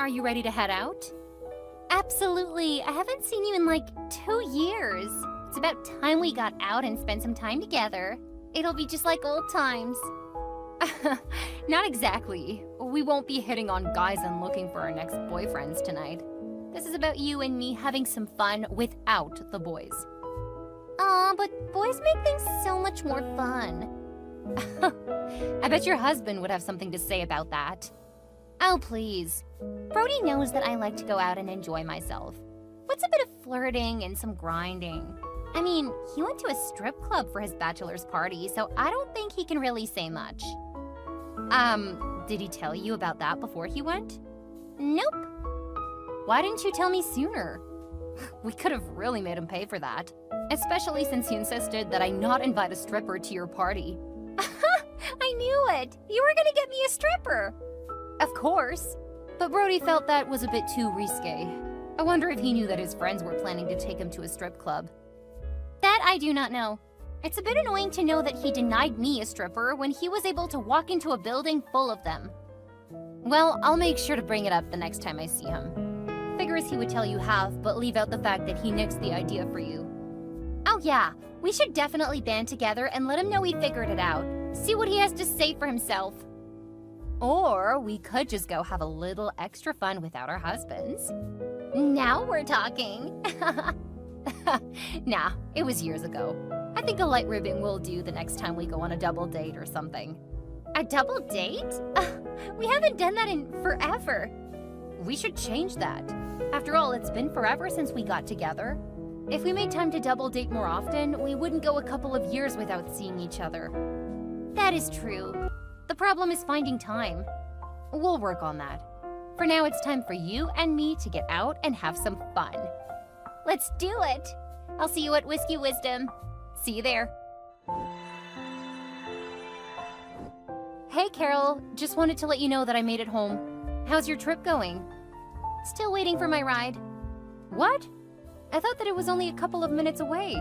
Are you ready to head out? Absolutely. I haven't seen you in like 2 years. It's about time we got out and spent some time together. It'll be just like old times. Not exactly. We won't be hitting on guys and looking for our next boyfriends tonight. This is about you and me having some fun without the boys. Aw, but boys make things so much more fun. I bet your husband would have something to say about that. Oh, please. Brody knows that I like to go out and enjoy myself. What's a bit of flirting and some grinding? I mean, he went to a strip club for his bachelor's party, so I don't think he can really say much. Did he tell you about that before he went? Nope. Why didn't you tell me sooner? We could have really made him pay for that. Especially since you insisted that I not invite a stripper to your party. I knew it! You were gonna get me a stripper! Of course. But Brody felt that was a bit too risque. I wonder if he knew that his friends were planning to take him to a strip club. That I do not know. It's a bit annoying to know that he denied me a stripper when he was able to walk into a building full of them. Well, I'll make sure to bring it up the next time I see him. Figures he would tell you half, but leave out the fact that he nixed the idea for you. Oh yeah, we should definitely band together and let him know we figured it out. See what he has to say for himself. Or we could just go have a little extra fun without our husbands. Now we're talking. Nah, it was years ago. I think a light ribbon will do the next time we go on a double date or something. A double date? We haven't done that in forever. We should change that. After all, it's been forever since we got together. If we made time to double date more often, we wouldn't go a couple of years without seeing each other. That is true. The problem is finding time. We'll work on that. For now, it's time for you and me to get out and have some fun. Let's do it! I'll see you at Whiskey Wisdom. See you there. Hey, Carol. Just wanted to let you know that I made it home. How's your trip going? Still waiting for my ride. What? I thought that it was only a couple of minutes away.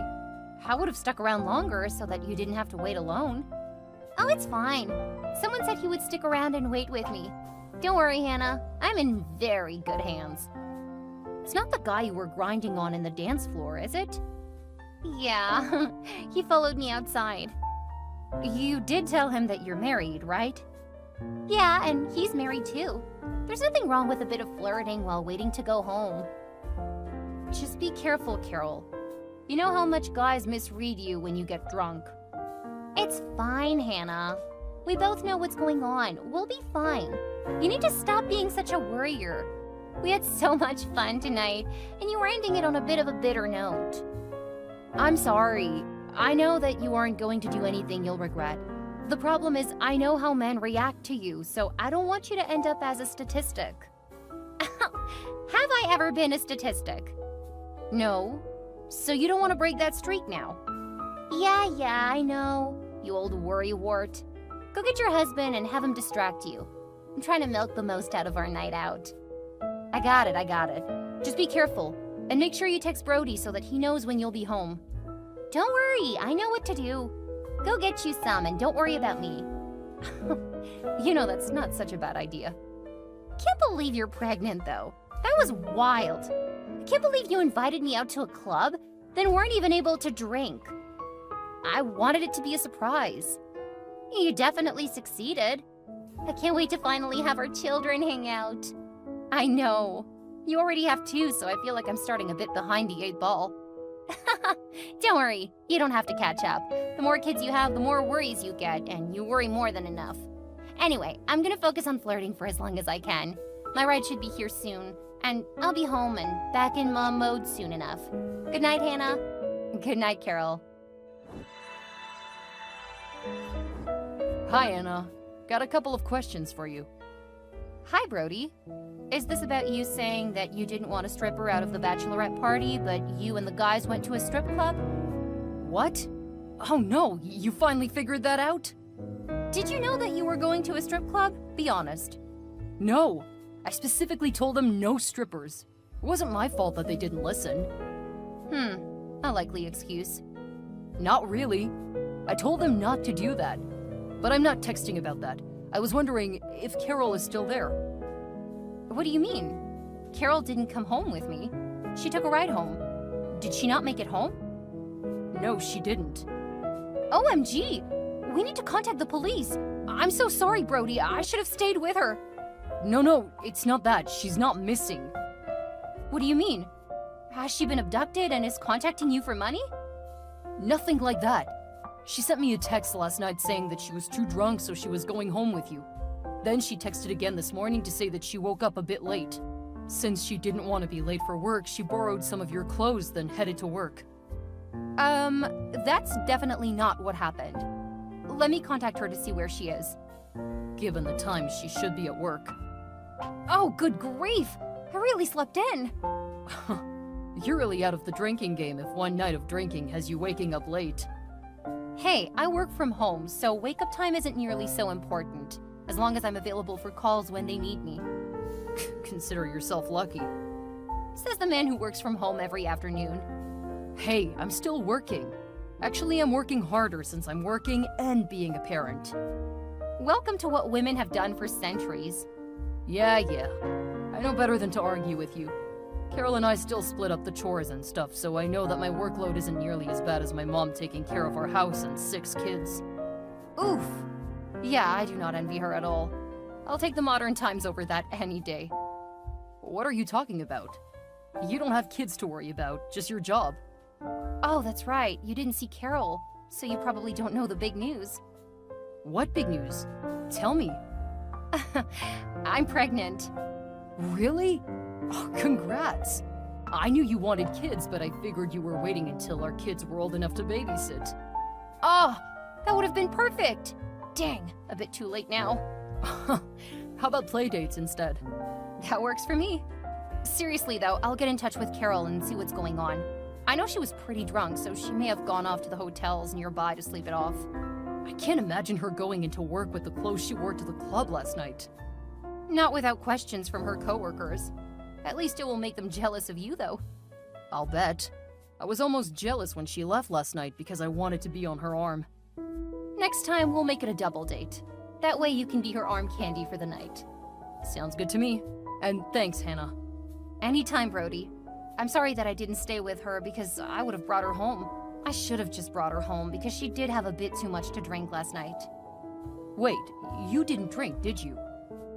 I would have stuck around longer so that you didn't have to wait alone. Oh, it's fine. Someone said he would stick around and wait with me. Don't worry, Hannah. I'm in very good hands. It's not the guy you were grinding on in the dance floor, is it? Yeah, he followed me outside. You did tell him that you're married, right? Yeah, and he's married too. There's nothing wrong with a bit of flirting while waiting to go home. Just be careful, Carol. You know how much guys misread you when you get drunk. It's fine, Hannah. We both know what's going on. We'll be fine. You need to stop being such a worrier. We had so much fun tonight, and you were ending it on a bit of a bitter note. I'm sorry. I know that you aren't going to do anything you'll regret. The problem is I know how men react to you, so I don't want you to end up as a statistic. Have I ever been a statistic? No. So you don't want to break that streak now? Yeah, I know. You old worrywart. Go get your husband and have him distract you. I'm trying to milk the most out of our night out. I got it. Just be careful, and make sure you text Brody so that he knows when you'll be home. Don't worry, I know what to do. Go get you some, and don't worry about me. You know that's not such a bad idea. Can't believe you're pregnant, though. That was wild. I can't believe you invited me out to a club, then weren't even able to drink. I wanted it to be a surprise. You definitely succeeded. I can't wait to finally have our children hang out. I know. You already have 2, so I feel like I'm starting a bit behind the 8 ball. Don't worry, you don't have to catch up. The more kids you have, the more worries you get, and you worry more than enough. Anyway, I'm gonna focus on flirting for as long as I can. My ride should be here soon, and I'll be home and back in mom mode soon enough. Good night, Hannah. Good night, Carol. Hi, Anna. Got a couple of questions for you. Hi, Brody. Is this about you saying that you didn't want a stripper out of the bachelorette party, but you and the guys went to a strip club? What? Oh no, you finally figured that out? Did you know that you were going to a strip club? Be honest. No, I specifically told them no strippers. It wasn't my fault that they didn't listen. A likely excuse. Not really. I told them not to do that. But I'm not texting about that. I was wondering if Carol is still there. What do you mean? Carol didn't come home with me. She took a ride home. Did she not make it home? No, she didn't. OMG! We need to contact the police. I'm so sorry, Brody. I should have stayed with her. No, it's not that. She's not missing. What do you mean? Has she been abducted and is contacting you for money? Nothing like that. She sent me a text last night saying that she was too drunk, so she was going home with you. Then she texted again this morning to say that she woke up a bit late. Since she didn't want to be late for work, she borrowed some of your clothes, then headed to work. That's definitely not what happened. Let me contact her to see where she is. Given the time, she should be at work. Oh, good grief! I really slept in. You're really out of the drinking game if one night of drinking has you waking up late. Hey, I work from home, so wake-up time isn't nearly so important, as long as I'm available for calls when they need me. Consider yourself lucky. Says the man who works from home every afternoon. Hey, I'm still working. Actually, I'm working harder since I'm working and being a parent. Welcome to what women have done for centuries. Yeah. I know better than to argue with you. Carol and I still split up the chores and stuff, so I know that my workload isn't nearly as bad as my mom taking care of our house and 6 kids. Oof. Yeah, I do not envy her at all. I'll take the modern times over that any day. What are you talking about? You don't have kids to worry about, just your job. Oh, that's right. You didn't see Carol, so you probably don't know the big news. What big news? Tell me. I'm pregnant. Really? Oh, congrats. I knew you wanted kids, but I figured you were waiting until our kids were old enough to babysit. Oh, that would have been perfect. Dang, a bit too late now. How about play dates instead? That works for me. Seriously though, I'll get in touch with Carol and see what's going on. I know she was pretty drunk, so she may have gone off to the hotels nearby to sleep it off. I can't imagine her going into work with the clothes she wore to the club last night. Not without questions from her coworkers. At least it will make them jealous of you though. I'll bet. I was almost jealous when she left last night because I wanted to be on her arm. Next time we'll make it a double date. That way you can be her arm candy for the night. Sounds good to me. And thanks, Hannah. Anytime, Brody. I'm sorry that I didn't stay with her because I would have brought her home. I should have just brought her home because she did have a bit too much to drink last night. Wait, you didn't drink, did you?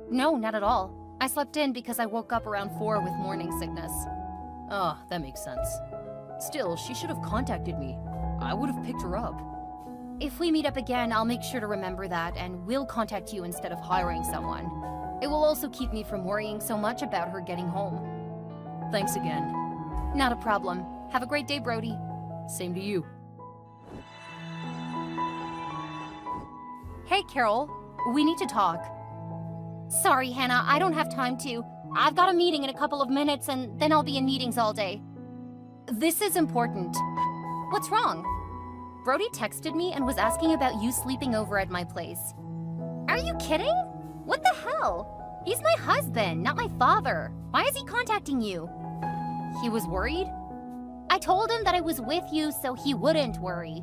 No, not at all. I slept in because I woke up around 4 with morning sickness. Ah, that makes sense. Still, she should have contacted me. I would have picked her up. If we meet up again, I'll make sure to remember that and will contact you instead of hiring someone. It will also keep me from worrying so much about her getting home. Thanks again. Not a problem. Have a great day, Brody. Same to you. Hey, Carol. We need to talk. Sorry, Hannah, I don't have time to. I've got a meeting in a couple of minutes and then I'll be in meetings all day. This is important. What's wrong? Brody texted me and was asking about you sleeping over at my place. Are you kidding? What the hell? He's my husband, not my father. Why is he contacting you? He was worried? I told him that I was with you so he wouldn't worry.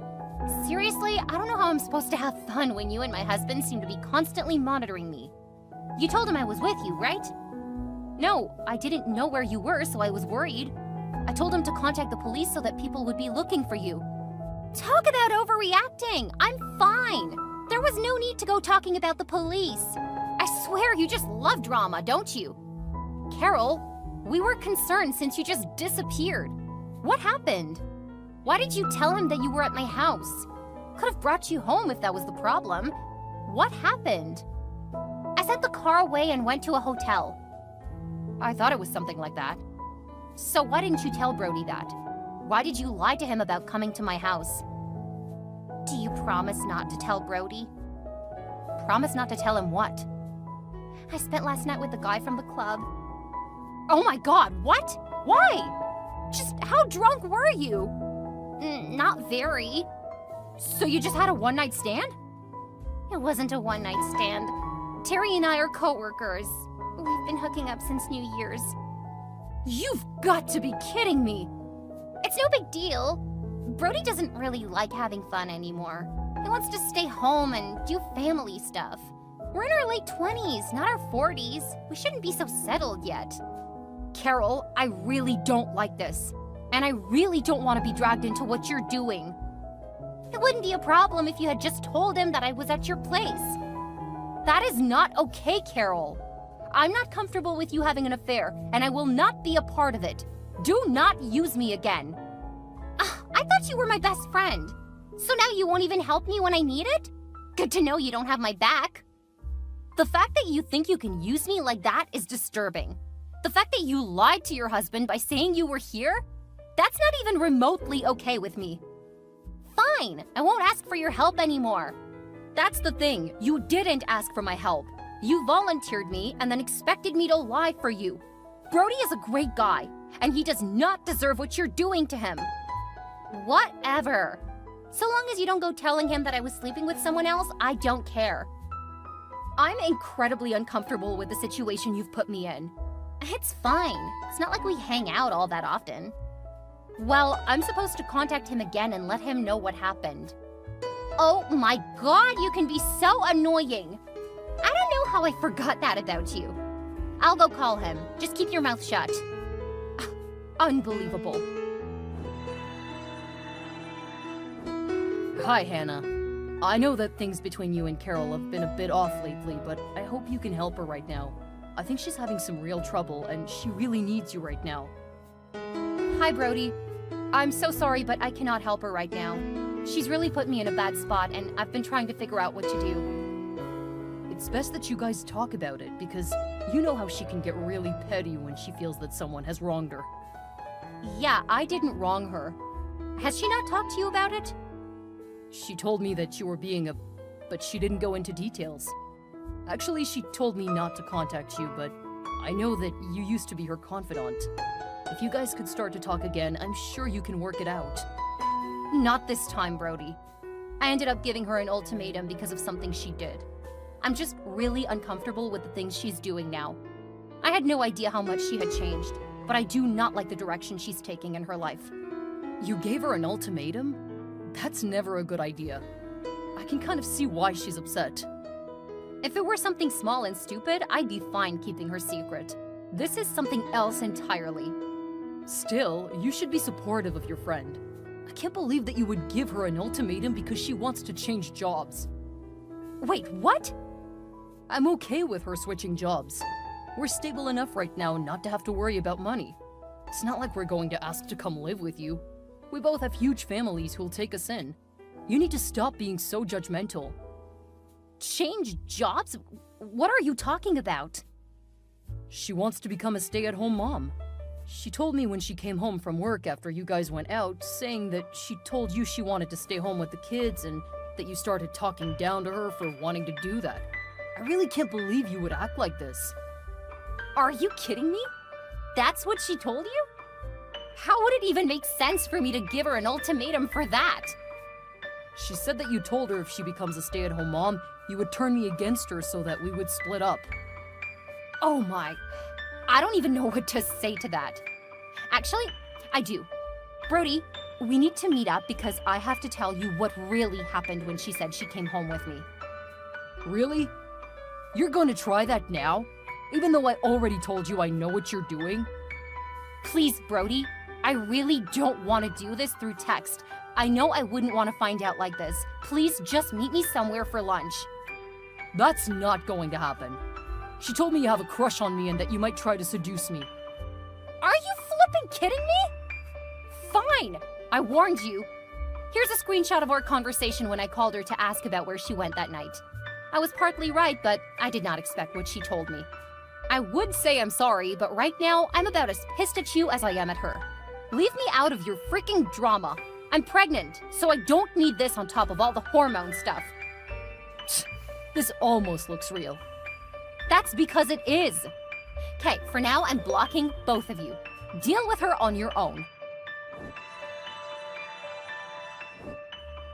Seriously, I don't know how I'm supposed to have fun when you and my husband seem to be constantly monitoring me. You told him I was with you, right? No, I didn't know where you were, so I was worried. I told him to contact the police so that people would be looking for you. Talk about overreacting! I'm fine! There was no need to go talking about the police. I swear you just love drama, don't you? Carol, we were concerned since you just disappeared. What happened? Why did you tell him that you were at my house? Could have brought you home if that was the problem. What happened? I sent the car away and went to a hotel. I thought it was something like that. So why didn't you tell Brody that? Why did you lie to him about coming to my house? Do you promise not to tell Brody? Promise not to tell him what? I spent last night with the guy from the club. Oh my god, what? Why? Just how drunk were you? Not very. So you just had a one-night stand? It wasn't a one-night stand. Terry and I are co-workers. We've been hooking up since New Year's. You've got to be kidding me! It's no big deal. Brody doesn't really like having fun anymore. He wants to stay home and do family stuff. We're in our late 20s, not our 40s. We shouldn't be so settled yet. Carol, I really don't like this. And I really don't want to be dragged into what you're doing. It wouldn't be a problem if you had just told him that I was at your place. That is not okay, Carol. I'm not comfortable with you having an affair, and I will not be a part of it. Do not use me again. I thought you were my best friend. So now you won't even help me when I need it? Good to know you don't have my back. The fact that you think you can use me like that is disturbing. The fact that you lied to your husband by saying you were here? That's not even remotely okay with me. Fine, I won't ask for your help anymore. That's the thing, you didn't ask for my help. You volunteered me and then expected me to lie for you. Brody is a great guy, and he does not deserve what you're doing to him. Whatever. So long as you don't go telling him that I was sleeping with someone else, I don't care. I'm incredibly uncomfortable with the situation you've put me in. It's fine. It's not like we hang out all that often. Well, I'm supposed to contact him again and let him know what happened. Oh my god, you can be so annoying. I don't know how I forgot that about you. I'll go call him. Just keep your mouth shut. Unbelievable. Hi, Hannah. I know that things between you and Carol have been a bit off lately, but I hope you can help her right now. I think she's having some real trouble, and she really needs you right now. Hi, Brody. I'm so sorry, but I cannot help her right now. She's really put me in a bad spot, and I've been trying to figure out what to do. It's best that you guys talk about it, because you know how she can get really petty when she feels that someone has wronged her. Yeah, I didn't wrong her. Has she not talked to you about it? She told me that you were being but she didn't go into details. Actually, she told me not to contact you, but I know that you used to be her confidant. If you guys could start to talk again, I'm sure you can work it out. Not this time, Brody. I ended up giving her an ultimatum because of something she did. I'm just really uncomfortable with the things she's doing now. I had no idea how much she had changed, but I do not like the direction she's taking in her life. You gave her an ultimatum? That's never a good idea. I can kind of see why she's upset. If it were something small and stupid, I'd be fine keeping her secret. This is something else entirely. Still, you should be supportive of your friend. I can't believe that you would give her an ultimatum because she wants to change jobs. Wait, what? I'm okay with her switching jobs. We're stable enough right now not to have to worry about money. It's not like we're going to ask to come live with you. We both have huge families who'll take us in. You need to stop being so judgmental. Change jobs? What are you talking about? She wants to become a stay-at-home mom. She told me when she came home from work after you guys went out, saying that she told you she wanted to stay home with the kids and that you started talking down to her for wanting to do that. I really can't believe you would act like this. Are you kidding me? That's what she told you? How would it even make sense for me to give her an ultimatum for that? She said that you told her if she becomes a stay-at-home mom, you would turn me against her so that we would split up. Oh my. I don't even know what to say to that. Actually, I do. Brody, we need to meet up because I have to tell you what really happened when she said she came home with me. Really? You're going to try that now? Even though I already told you I know what you're doing? Please, Brody, I really don't want to do this through text. I know I wouldn't want to find out like this. Please just meet me somewhere for lunch. That's not going to happen. She told me you have a crush on me and that you might try to seduce me. Are you flipping kidding me? Fine, I warned you. Here's a screenshot of our conversation when I called her to ask about where she went that night. I was partly right, but I did not expect what she told me. I would say I'm sorry, but right now, I'm about as pissed at you as I am at her. Leave me out of your freaking drama. I'm pregnant, so I don't need this on top of all the hormone stuff. This almost looks real. That's because it is. Okay, for now, I'm blocking both of you. Deal with her on your own.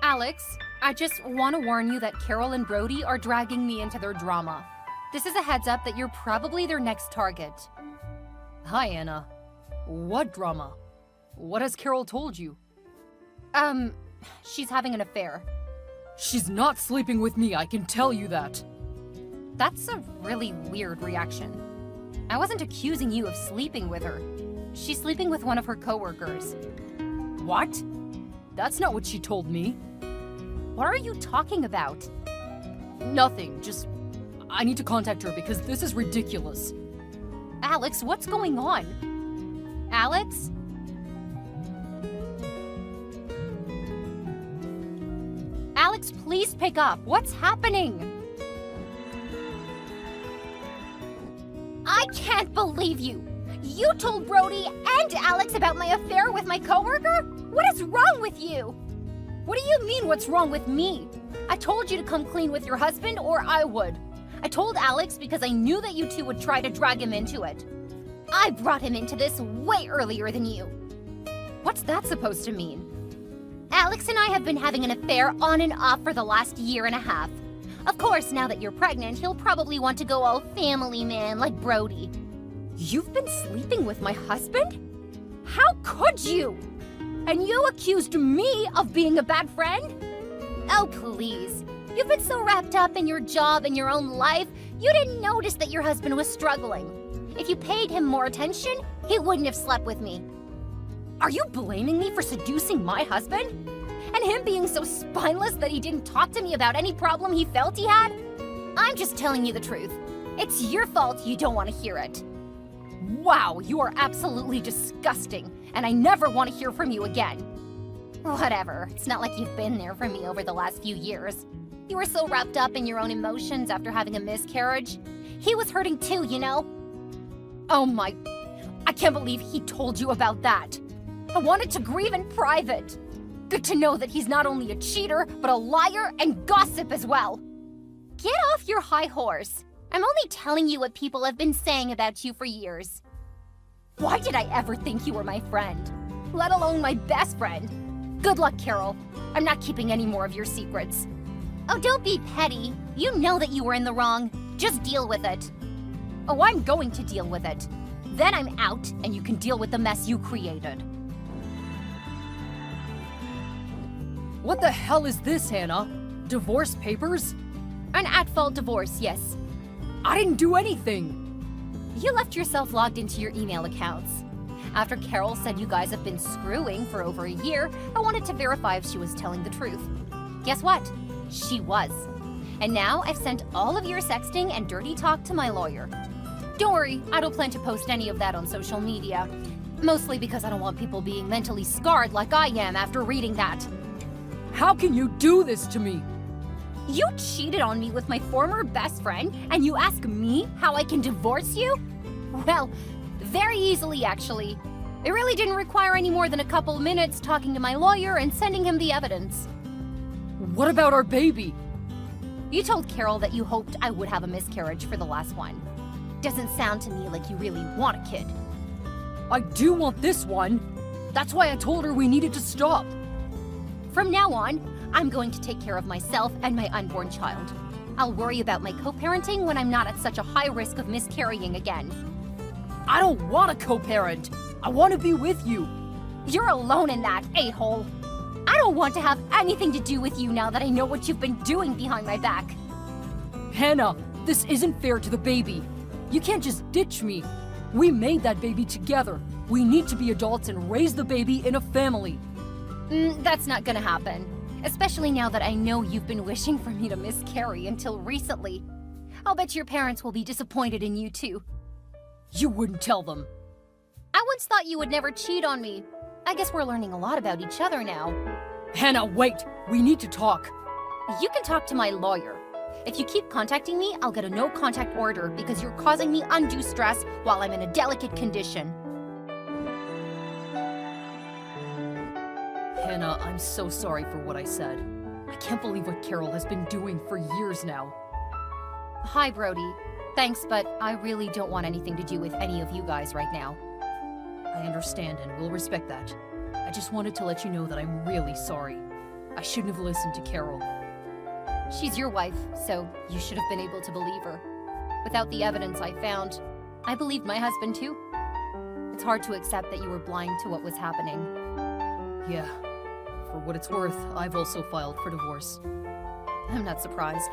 Alex, I just want to warn you that Carol and Brody are dragging me into their drama. This is a heads up that you're probably their next target. Hi, Anna. What drama? What has Carol told you? She's having an affair. She's not sleeping with me, I can tell you that. That's a really weird reaction. I wasn't accusing you of sleeping with her. She's sleeping with one of her coworkers. What? That's not what she told me. What are you talking about? Nothing, just... I need to contact her because this is ridiculous. Alex, what's going on? Alex? Alex, please pick up. What's happening? I can't believe you. You told Brody and Alex about my affair with my coworker? What is wrong with you? What do you mean, what's wrong with me? I told you to come clean with your husband or I would. I told Alex because I knew that you two would try to drag him into it. I brought him into this way earlier than you. What's that supposed to mean? Alex and I have been having an affair on and off for the last year and a half. Of course, now that you're pregnant, he'll probably want to go all family man like Brody. You've been sleeping with my husband? How could you? And you accused me of being a bad friend? Oh, please. You've been so wrapped up in your job and your own life, you didn't notice that your husband was struggling. If you paid him more attention, he wouldn't have slept with me. Are you blaming me for seducing my husband? And him being so spineless that he didn't talk to me about any problem he felt he had? I'm just telling you the truth. It's your fault you don't want to hear it. Wow, you are absolutely disgusting, and I never want to hear from you again. Whatever, it's not like you've been there for me over the last few years. You were so wrapped up in your own emotions after having a miscarriage. He was hurting too, you know? Oh my... I can't believe he told you about that. I wanted to grieve in private. Good to know that he's not only a cheater, but a liar and gossip as well. Get off your high horse. I'm only telling you what people have been saying about you for years. Why did I ever think you were my friend? Let alone my best friend. Good luck, Carol. I'm not keeping any more of your secrets. Oh, don't be petty. You know that you were in the wrong. Just deal with it. Oh, I'm going to deal with it. Then I'm out, and you can deal with the mess you created. What the hell is this, Hannah? Divorce papers? An at-fault divorce, yes. I didn't do anything. You left yourself logged into your email accounts. After Carol said you guys have been screwing for over a year, I wanted to verify if she was telling the truth. Guess what? She was. And now I've sent all of your sexting and dirty talk to my lawyer. Don't worry, I don't plan to post any of that on social media. Mostly because I don't want people being mentally scarred like I am after reading that. How can you do this to me? You cheated on me with my former best friend, and you ask me how I can divorce you? Well, very easily, actually. It really didn't require any more than a couple minutes talking to my lawyer and sending him the evidence. What about our baby? You told Carol that you hoped I would have a miscarriage for the last one. Doesn't sound to me like you really want a kid. I do want this one. That's why I told her we needed to stop. From now on, I'm going to take care of myself and my unborn child. I'll worry about my co-parenting when I'm not at such a high risk of miscarrying again. I don't want to co-parent. I want to be with you. You're alone in that, a-hole. I don't want to have anything to do with you now that I know what you've been doing behind my back. Hannah, this isn't fair to the baby. You can't just ditch me. We made that baby together. We need to be adults and raise the baby in a family. That's not gonna happen. Especially now that I know you've been wishing for me to miscarry until recently. I'll bet your parents will be disappointed in you too. You wouldn't tell them. I once thought you would never cheat on me. I guess we're learning a lot about each other now. Hannah, wait! We need to talk. You can talk to my lawyer. If you keep contacting me, I'll get a no-contact order because you're causing me undue stress while I'm in a delicate condition. Hannah, I'm so sorry for what I said. I can't believe what Carol has been doing for years now. Hi, Brody. Thanks, but I really don't want anything to do with any of you guys right now. I understand and will respect that. I just wanted to let you know that I'm really sorry. I shouldn't have listened to Carol. She's your wife, so you should have been able to believe her. Without the evidence I found, I believed my husband too. It's hard to accept that you were blind to what was happening. Yeah. For what it's worth, I've also filed for divorce. I'm not surprised.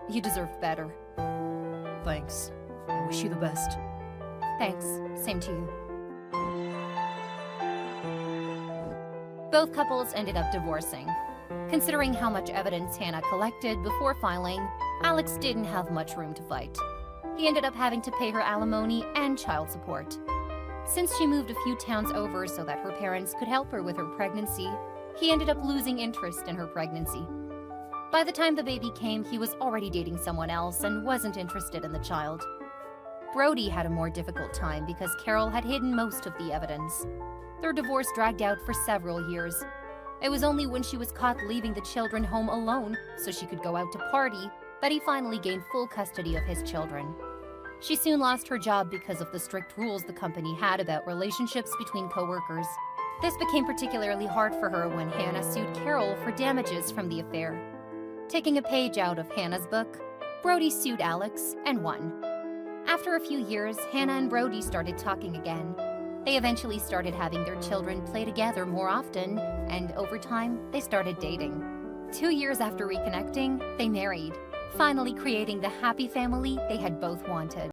You deserve better. Thanks. I wish you the best. Thanks. Same to you. Both couples ended up divorcing. Considering how much evidence Hannah collected before filing, Alex didn't have much room to fight. He ended up having to pay her alimony and child support. Since she moved a few towns over so that her parents could help her with her pregnancy, he ended up losing interest in her pregnancy. By the time the baby came, he was already dating someone else and wasn't interested in the child. Brody had a more difficult time because Carol had hidden most of the evidence. Their divorce dragged out for several years. It was only when she was caught leaving the children home alone so she could go out to party that he finally gained full custody of his children. She soon lost her job because of the strict rules the company had about relationships between coworkers. This became particularly hard for her when Hannah sued Carol for damages from the affair. Taking a page out of Hannah's book, Brody sued Alex and won. After a few years, Hannah and Brody started talking again. They eventually started having their children play together more often, and over time, they started dating. 2 years after reconnecting, they married, finally creating the happy family they had both wanted.